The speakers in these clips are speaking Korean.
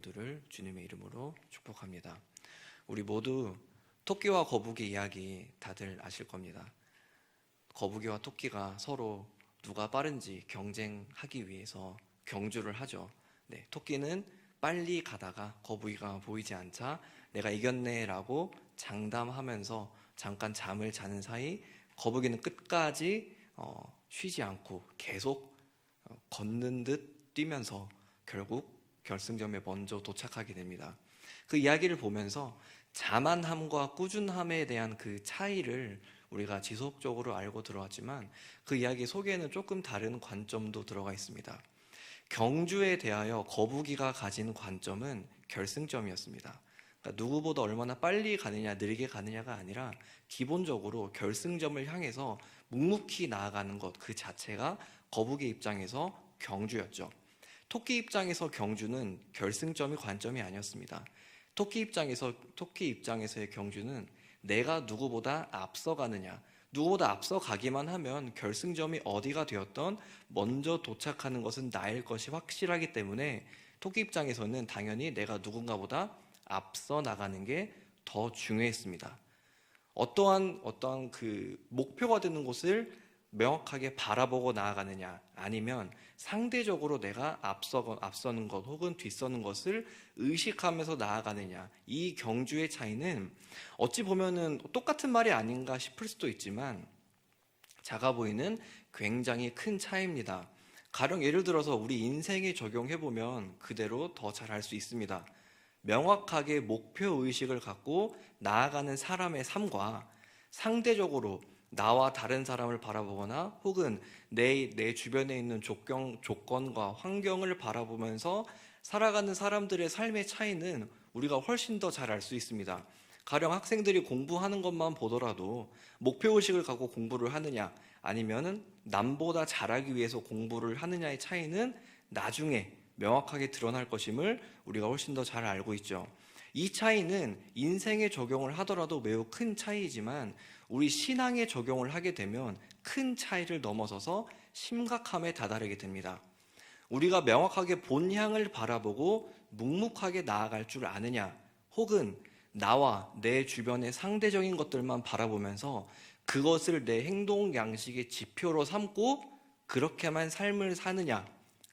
들을 주님의 이름으로 축복합니다. 우리 모두 토끼와 거북이 이야기 다들 아실 겁니다. 거북이와 토끼가 서로 누가 빠른지 경쟁하기 위해서 경주를 하죠. 토끼는 빨리 가다가 거북이가 보이지 않자 내가 이겼네라고 장담하면서 잠깐 잠을 자는 사이 거북이는 끝까지 쉬지 않고 계속 걷는 듯 뛰면서 결국 결승점에 먼저 도착하게 됩니다. 그 이야기를 보면서 자만함과 꾸준함에 대한 그 차이를 우리가 지속적으로 알고 들어왔지만 그 이야기 속에는 조금 다른 관점도 들어가 있습니다. 경주에 대하여 거북이가 가진 관점은 결승점이었습니다. 그러니까 누구보다 얼마나 빨리 가느냐 느리게 가느냐가 아니라 기본적으로 결승점을 향해서 묵묵히 나아가는 것 그 자체가 거북이 입장에서 경주였죠. 토끼 입장에서 경주는 결승점이 관점이 아니었습니다. 토끼 입장에서의 경주는 내가 누구보다 앞서가느냐, 누구보다 앞서가기만 하면 결승점이 어디가 되었던 먼저 도착하는 것은 나일 것이 확실하기 때문에 토끼 입장에서는 당연히 내가 누군가보다 앞서 나가는 게 더 중요했습니다. 어떠한 그 목표가 되는 곳을 명확하게 바라보고 나아가느냐, 아니면 상대적으로 내가 앞서는 것 혹은 뒤서는 것을 의식하면서 나아가느냐, 이 경주의 차이는 어찌 보면은 똑같은 말이 아닌가 싶을 수도 있지만 작아 보이는 굉장히 큰 차이입니다. 가령 예를 들어서 우리 인생에 적용해보면 그대로 더 잘 알 수 있습니다. 명확하게 목표의식을 갖고 나아가는 사람의 삶과 상대적으로 나와 다른 사람을 바라보거나 혹은 내 주변에 있는 조건과 환경을 바라보면서 살아가는 사람들의 삶의 차이는 우리가 훨씬 더 잘 알 수 있습니다. 가령 학생들이 공부하는 것만 보더라도 목표의식을 갖고 공부를 하느냐 아니면은 남보다 잘하기 위해서 공부를 하느냐의 차이는 나중에 명확하게 드러날 것임을 우리가 훨씬 더 잘 알고 있죠. 이 차이는 인생에 적용을 하더라도 매우 큰 차이지만 우리 신앙에 적용을 하게 되면 큰 차이를 넘어서서 심각함에 다다르게 됩니다. 우리가 명확하게 본향을 바라보고 묵묵하게 나아갈 줄 아느냐, 혹은 나와 내 주변의 상대적인 것들만 바라보면서 그것을 내 행동 양식의 지표로 삼고 그렇게만 삶을 사느냐,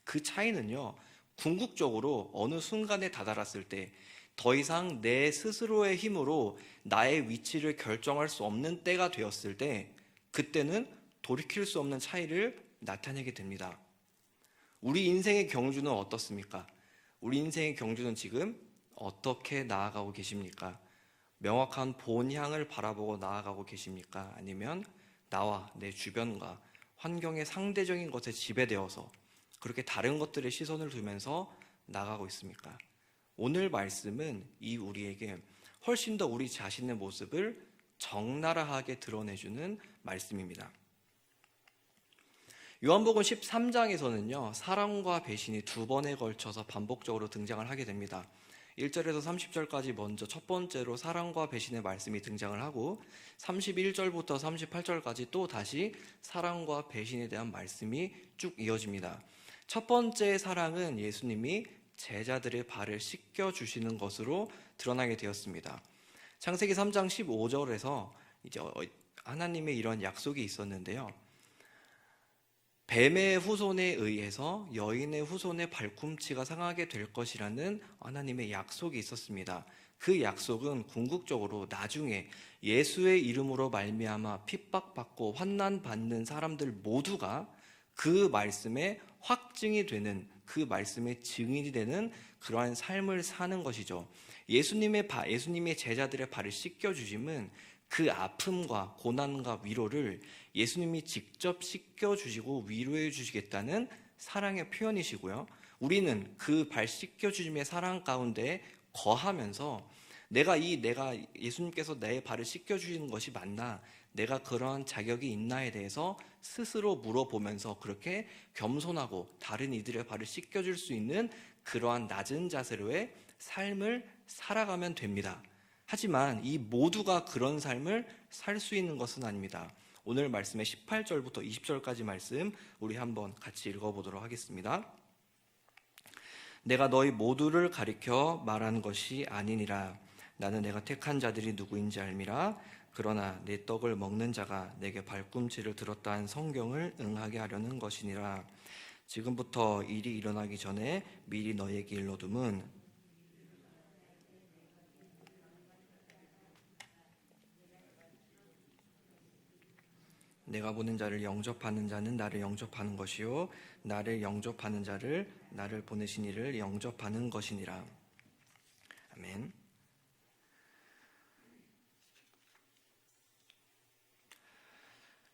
그 차이는요, 궁극적으로 어느 순간에 다다랐을 때 더 이상 내 스스로의 힘으로 나의 위치를 결정할 수 없는 때가 되었을 때 그때는 돌이킬 수 없는 차이를 나타내게 됩니다. 우리 인생의 경주는 어떻습니까? 우리 인생의 경주는 지금 어떻게 나아가고 계십니까? 명확한 본향을 바라보고 나아가고 계십니까? 아니면 나와 내 주변과 환경의 상대적인 것에 지배되어서 그렇게 다른 것들의 시선을 두면서 나아가고 있습니까? 오늘 말씀은 이 우리에게 훨씬 더 우리 자신의 모습을 적나라하게 드러내주는 말씀입니다. 요한복음 13장에서는요, 사랑과 배신이 두 번에 걸쳐서 반복적으로 등장을 하게 됩니다. 1절에서 30절까지 먼저 첫 번째로 사랑과 배신의 말씀이 등장을 하고 31절부터 38절까지 또 다시 사랑과 배신에 대한 말씀이 쭉 이어집니다. 첫 번째 사랑은 예수님이 제자들의 발을 씻겨주시는 것으로 드러나게 되었습니다. 창세기 3장 15절에서 이제 하나님의 이런 약속이 있었는데요. 뱀의 후손에 의해서 여인의 후손의 발꿈치가 상하게 될 것이라는 하나님의 약속이 있었습니다. 그 약속은 궁극적으로 나중에 예수의 이름으로 말미암아 핍박받고 환난받는 사람들 모두가 그 말씀의 확증이 되는, 그 말씀의 증인이 되는 그러한 삶을 사는 것이죠. 예수님의 제자들의 발을 씻겨주심은 그 아픔과 고난과 위로를 예수님이 직접 씻겨주시고 위로해 주시겠다는 사랑의 표현이시고요. 우리는 그 발 씻겨주심의 사랑 가운데 거하면서 내가 예수님께서 내 발을 씻겨주시는 것이 맞나, 내가 그러한 자격이 있나에 대해서 스스로 물어보면서 그렇게 겸손하고 다른 이들의 발을 씻겨줄 수 있는 그러한 낮은 자세로의 삶을 살아가면 됩니다. 하지만 이 모두가 그런 삶을 살 수 있는 것은 아닙니다. 오늘 말씀의 18절부터 20절까지 말씀 우리 한번 같이 읽어보도록 하겠습니다. 내가 너희 모두를 가리켜 말하는 것이 아니니라. 나는 내가 택한 자들이 누구인지 알미라. 그러나 내 떡을 먹는 자가 내게 발꿈치를 들었다 한 성경을 응하게 하려는 것이니라. 지금부터 일이 일어나기 전에 미리 너에게 일러둠은 내가 보낸 자를 영접하는 자는 나를 영접하는 것이요 나를 영접하는 자를 나를 보내신 이를 영접하는 것이니라. 아멘.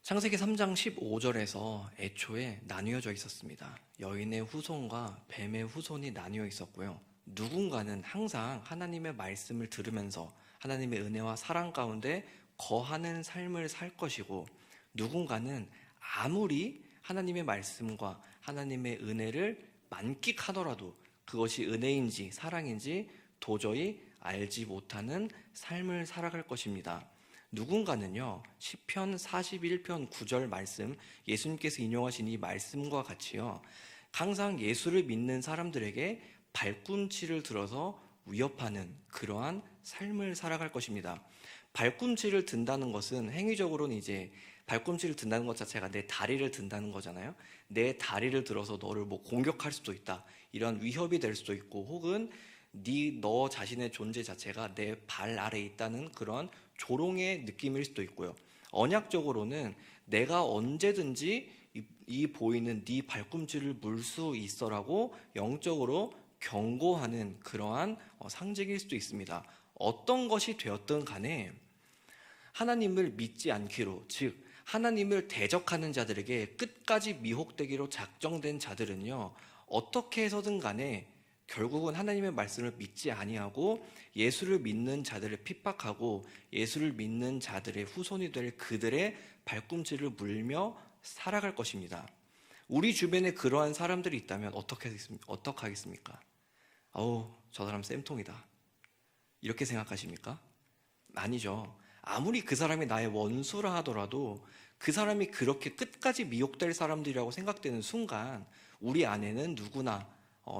창세기 3장 15절에서 애초에 나뉘어져 있었습니다. 여인의 후손과 뱀의 후손이 나뉘어 있었고요. 누군가는 항상 하나님의 말씀을 들으면서 하나님의 은혜와 사랑 가운데 거하는 삶을 살 것이고, 누군가는 아무리 하나님의 말씀과 하나님의 은혜를 만끽하더라도 그것이 은혜인지 사랑인지 도저히 알지 못하는 삶을 살아갈 것입니다. 누군가는요, 시편 41편 9절 말씀, 예수님께서 인용하신 이 말씀과 같이요, 항상 예수를 믿는 사람들에게 발꿈치를 들어서 위협하는 그러한 삶을 살아갈 것입니다. 발꿈치를 든다는 것은 행위적으로는 이제 발꿈치를 든다는 것 자체가 내 다리를 든다는 거잖아요. 내 다리를 들어서 너를 뭐 공격할 수도 있다, 이런 위협이 될 수도 있고, 혹은 너 자신의 존재 자체가 내 발 아래에 있다는 그런 조롱의 느낌일 수도 있고요. 언약적으로는 내가 언제든지 이 보이는 네 발꿈치를 물 수 있어라고 영적으로 경고하는 그러한 상징일 수도 있습니다. 어떤 것이 되었든 간에 하나님을 믿지 않기로, 즉 하나님을 대적하는 자들에게 끝까지 미혹되기로 작정된 자들은요, 어떻게 해서든 간에 결국은 하나님의 말씀을 믿지 아니하고 예수를 믿는 자들을 핍박하고 예수를 믿는 자들의 후손이 될 그들의 발꿈치를 물며 살아갈 것입니다. 우리 주변에 그러한 사람들이 있다면 어떻게 하겠습니까? 저 사람 쌤통이다, 이렇게 생각하십니까? 아니죠. 아무리 그 사람이 나의 원수라 하더라도 그 사람이 그렇게 끝까지 미혹될 사람들이라고 생각되는 순간 우리 안에는 누구나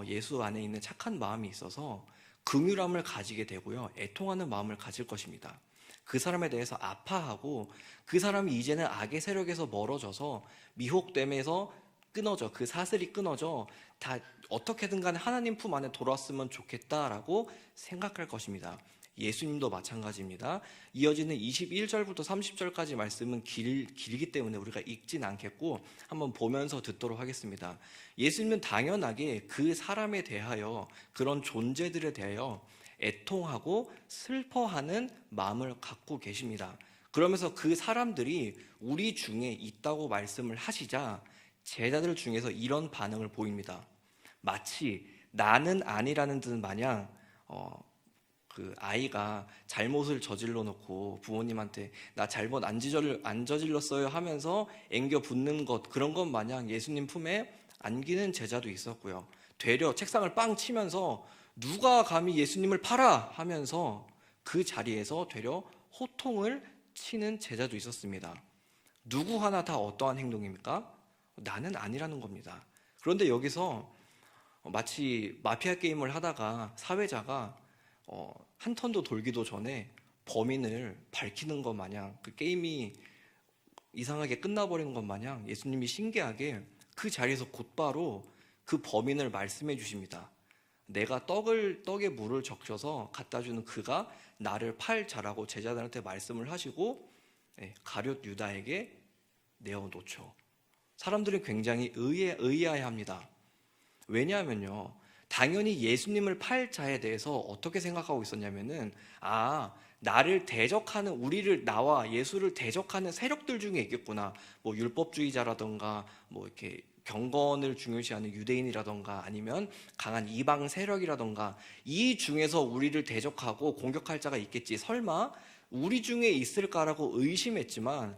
예수 안에 있는 착한 마음이 있어서 긍휼함을 가지게 되고요, 애통하는 마음을 가질 것입니다. 그 사람에 대해서 아파하고 그 사람이 이제는 악의 세력에서 멀어져서 미혹됨에서 끊어져, 그 사슬이 끊어져 다 어떻게든 간에 하나님 품 안에 돌아왔으면 좋겠다라고 생각할 것입니다. 예수님도 마찬가지입니다. 이어지는 21절부터 30절까지 말씀은 길기 때문에 우리가 읽진 않겠고 한번 보면서 듣도록 하겠습니다. 예수님은 당연하게 그 사람에 대하여, 그런 존재들에 대하여 애통하고 슬퍼하는 마음을 갖고 계십니다. 그러면서 그 사람들이 우리 중에 있다고 말씀을 하시자 제자들 중에서 이런 반응을 보입니다. 마치 나는 아니라는 듯 마냥 그 아이가 잘못을 저질러 놓고 부모님한테 나 잘못 안 저질렀어요 하면서 앵겨 붙는 것, 그런 것 마냥 예수님 품에 안기는 제자도 있었고요. 되려 책상을 빵 치면서 누가 감히 예수님을 팔아 하면서 그 자리에서 되려 호통을 치는 제자도 있었습니다. 누구 하나 다 어떠한 행동입니까? 나는 아니라는 겁니다. 그런데 여기서 마치 마피아 게임을 하다가 사회자가 한 턴도 돌기도 전에 범인을 밝히는 것 마냥, 그 게임이 이상하게 끝나버리는 것 마냥 예수님이 신기하게 그 자리에서 곧바로 그 범인을 말씀해 주십니다. 내가 떡에 물을 적셔서 갖다 주는 그가 나를 팔 자라고 제자들한테 말씀을 하시고 가룟 유다에게 내어놓죠. 사람들은 굉장히 의아해합니다. 왜냐하면요, 당연히 예수님을 팔 자에 대해서 어떻게 생각하고 있었냐면은, 나를 대적하는, 나와 예수를 대적하는 세력들 중에 있겠구나. 뭐 율법주의자라던가, 뭐 이렇게 경건을 중요시하는 유대인이라던가, 아니면 강한 이방 세력이라던가, 이 중에서 우리를 대적하고 공격할 자가 있겠지. 설마 우리 중에 있을까라고 의심했지만,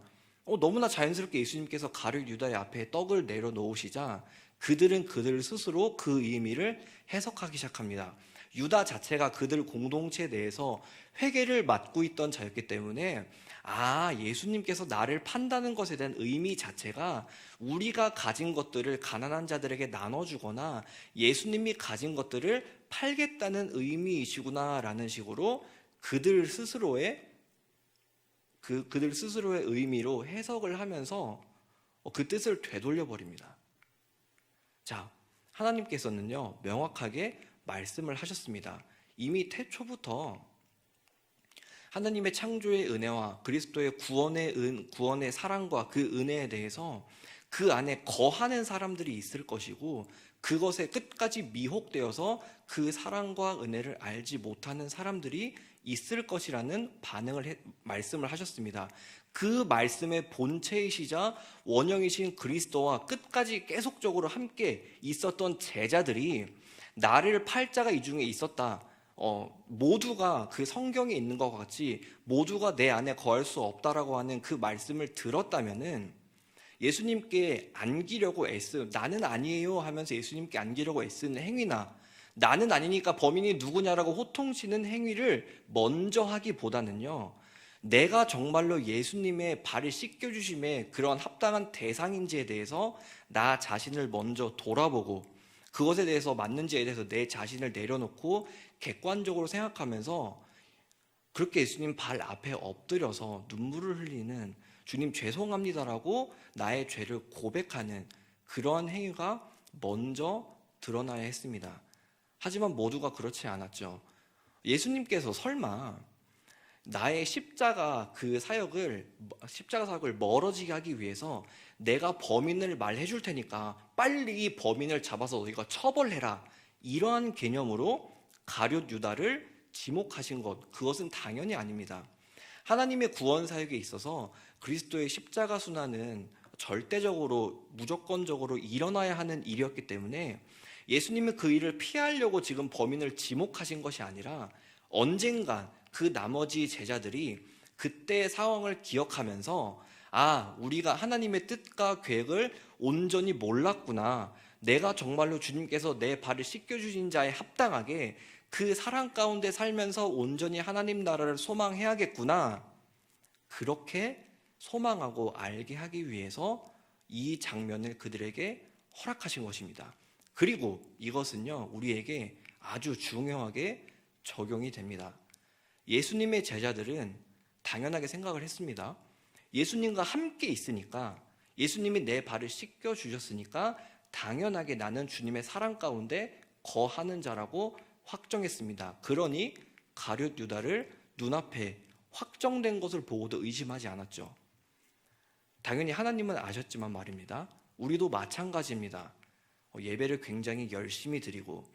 너무나 자연스럽게 예수님께서 가룟 유다의 앞에 떡을 내려놓으시자 그들은 그들 스스로 그 의미를 해석하기 시작합니다. 유다 자체가 그들 공동체 내에서 회개를 맡고 있던 자였기 때문에 예수님께서 나를 판다는 것에 대한 의미 자체가 우리가 가진 것들을 가난한 자들에게 나눠주거나 예수님이 가진 것들을 팔겠다는 의미이시구나라는 식으로 그들 스스로의 의미로 해석을 하면서 그 뜻을 되돌려 버립니다. 자, 하나님께서는요 명확하게 말씀을 하셨습니다. 이미 태초부터 하나님의 창조의 은혜와 그리스도의 구원의 사랑과 그 은혜에 대해서 그 안에 거하는 사람들이 있을 것이고, 그것에 끝까지 미혹되어서 그 사랑과 은혜를 알지 못하는 사람들이 있을 것이라는 말씀을 하셨습니다. 그 말씀의 본체이시자 원형이신 그리스도와 끝까지 계속적으로 함께 있었던 제자들이 나를 팔 자가 이 중에 있었다, 모두가 그 성경에 있는 것과 같이 모두가 내 안에 거할 수 없다라고 하는 그 말씀을 들었다면은 예수님께 안기려고 나는 아니에요 하면서 예수님께 안기려고 애쓰는 행위나, 나는 아니니까 범인이 누구냐라고 호통치는 행위를 먼저 하기보다는요, 내가 정말로 예수님의 발을 씻겨주심에 그런 합당한 대상인지에 대해서 나 자신을 먼저 돌아보고, 그것에 대해서 맞는지에 대해서 내 자신을 내려놓고 객관적으로 생각하면서 그렇게 예수님 발 앞에 엎드려서 눈물을 흘리는, 주님 죄송합니다라고 나의 죄를 고백하는 그러한 행위가 먼저 드러나야 했습니다. 하지만 모두가 그렇지 않았죠. 예수님께서 설마 나의 십자가 사역을 멀어지게 하기 위해서 내가 범인을 말해줄 테니까 빨리 이 범인을 잡아서 너희가 처벌해라, 이러한 개념으로 가룟 유다를 지목하신 것, 그것은 당연히 아닙니다. 하나님의 구원 사역에 있어서 그리스도의 십자가 순환은 절대적으로 무조건적으로 일어나야 하는 일이었기 때문에 예수님은 그 일을 피하려고 지금 범인을 지목하신 것이 아니라, 언젠가 그 나머지 제자들이 그때의 상황을 기억하면서 우리가 하나님의 뜻과 계획을 온전히 몰랐구나, 내가 정말로 주님께서 내 발을 씻겨주신 자에 합당하게 그 사랑 가운데 살면서 온전히 하나님 나라를 소망해야겠구나, 그렇게 소망하고 알게 하기 위해서 이 장면을 그들에게 허락하신 것입니다. 그리고 이것은요 우리에게 아주 중요하게 적용이 됩니다. 예수님의 제자들은 당연하게 생각을 했습니다. 예수님과 함께 있으니까, 예수님이 내 발을 씻겨 주셨으니까 당연하게 나는 주님의 사랑 가운데 거하는 자라고 확정했습니다. 그러니 가룟 유다를 눈앞에 확정된 것을 보고도 의심하지 않았죠. 당연히 하나님은 아셨지만 말입니다. 우리도 마찬가지입니다. 예배를 굉장히 열심히 드리고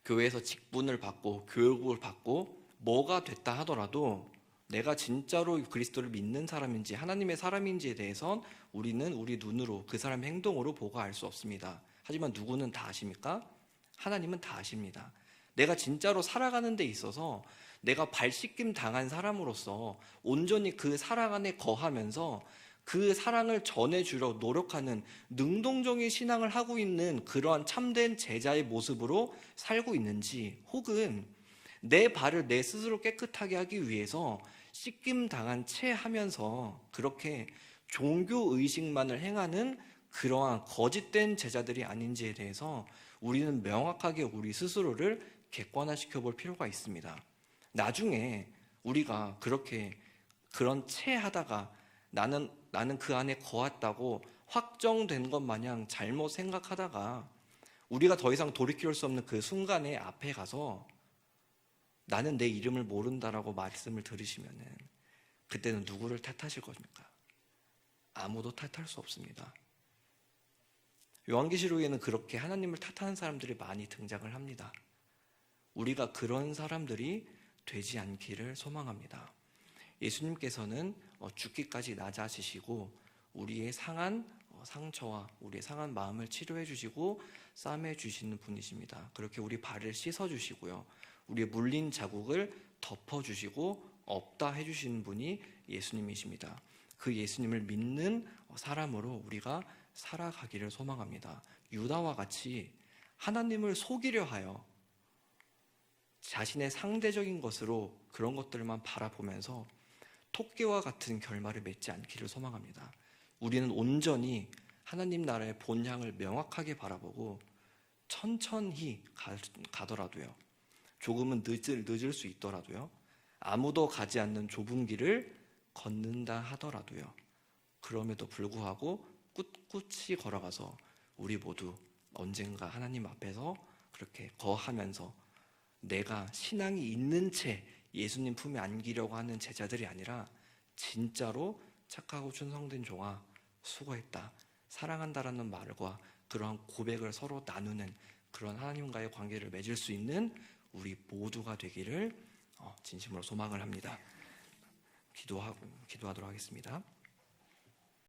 교회에서 직분을 받고 교육을 받고 뭐가 됐다 하더라도 내가 진짜로 그리스도를 믿는 사람인지 하나님의 사람인지에 대해선 우리는 우리 눈으로 그 사람의 행동으로 보고 알 수 없습니다. 하지만 누구는 다 아십니까? 하나님은 다 아십니다. 내가 진짜로 살아가는 데 있어서 내가 발씻김 당한 사람으로서 온전히 그 사랑 안에 거하면서 그 사랑을 전해주려 노력하는 능동적인 신앙을 하고 있는 그러한 참된 제자의 모습으로 살고 있는지, 혹은 내 발을 내 스스로 깨끗하게 하기 위해서 씻김 당한 채 하면서 그렇게 종교의식만을 행하는 그러한 거짓된 제자들이 아닌지에 대해서 우리는 명확하게 우리 스스로를 객관화시켜 볼 필요가 있습니다. 나중에 우리가 그런 채 하다가 나는 그 안에 거했다고 확정된 것 마냥 잘못 생각하다가 우리가 더 이상 돌이킬 수 없는 그 순간에 앞에 가서 나는 내 이름을 모른다라고 말씀을 들으시면은 그때는 누구를 탓하실 겁니까? 아무도 탓할 수 없습니다. 요한계시록에는 그렇게 하나님을 탓하는 사람들이 많이 등장을 합니다. 우리가 그런 사람들이 되지 않기를 소망합니다. 예수님께서는 죽기까지 낮아지시고 우리의 상한 상처와 우리의 상한 마음을 치료해 주시고 싸매 주시는 분이십니다. 그렇게 우리 발을 씻어 주시고요, 우리의 물린 자국을 덮어 주시고 없다 해 주시는 분이 예수님이십니다. 그 예수님을 믿는 사람으로 우리가 살아가기를 소망합니다. 유다와 같이 하나님을 속이려 하여 자신의 상대적인 것으로 그런 것들만 바라보면서 토끼와 같은 결말을 맺지 않기를 소망합니다. 우리는 온전히 하나님 나라의 본향을 명확하게 바라보고 천천히 가더라도요, 조금은 늦을 수 있더라도요, 아무도 가지 않는 좁은 길을 걷는다 하더라도요, 그럼에도 불구하고 꿋꿋이 걸어가서 우리 모두 언젠가 하나님 앞에서 그렇게 거하면서 내가 신앙이 있는 채 예수님 품에 안기려고 하는 제자들이 아니라 진짜로 착하고 충성된 종아 수고했다, 사랑한다라는 말과 그러한 고백을 서로 나누는 그런 하나님과의 관계를 맺을 수 있는 우리 모두가 되기를 진심으로 소망을 합니다. 기도하도록 하겠습니다.